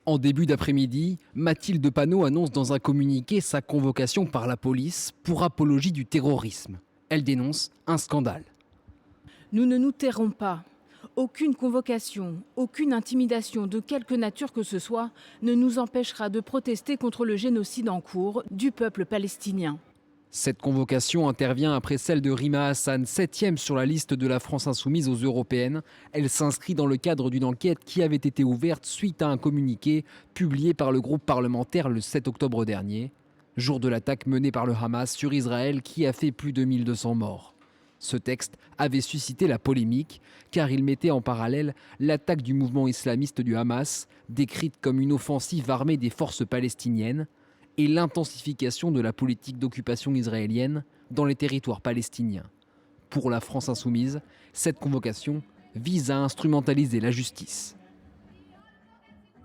En début d'après-midi, Mathilde Panot annonce dans un communiqué sa convocation par la police pour apologie du terrorisme. Elle dénonce un scandale. Nous ne nous tairons pas. Aucune convocation, aucune intimidation de quelque nature que ce soit ne nous empêchera de protester contre le génocide en cours du peuple palestinien. Cette convocation intervient après celle de Rima Hassan, 7e sur la liste de la France insoumise aux européennes. Elle s'inscrit dans le cadre d'une enquête qui avait été ouverte suite à un communiqué publié par le groupe parlementaire le 7 octobre dernier, jour de l'attaque menée par le Hamas sur Israël qui a fait plus de 1200 morts. Ce texte avait suscité la polémique car il mettait en parallèle l'attaque du mouvement islamiste du Hamas, décrite comme une offensive armée des forces palestiniennes, et l'intensification de la politique d'occupation israélienne dans les territoires palestiniens. Pour la France insoumise, cette convocation vise à instrumentaliser la justice.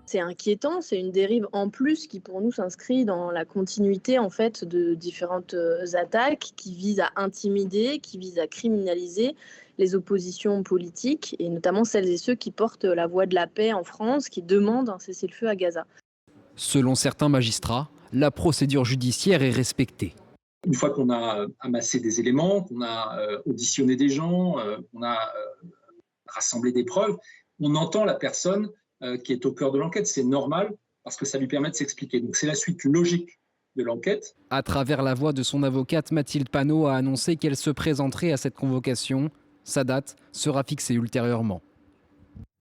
C'est inquiétant, c'est une dérive en plus qui pour nous s'inscrit dans la continuité en fait de différentes attaques qui visent à intimider, qui visent à criminaliser les oppositions politiques et notamment celles et ceux qui portent la voix de la paix en France, qui demandent un cessez-le-feu à Gaza. Selon certains magistrats, la procédure judiciaire est respectée. Une fois qu'on a amassé des éléments, qu'on a auditionné des gens, qu'on a rassemblé des preuves, on entend la personne qui est au cœur de l'enquête. C'est normal parce que ça lui permet de s'expliquer. Donc c'est la suite logique de l'enquête. À travers la voix de son avocate, Mathilde Panot a annoncé qu'elle se présenterait à cette convocation. Sa date sera fixée ultérieurement.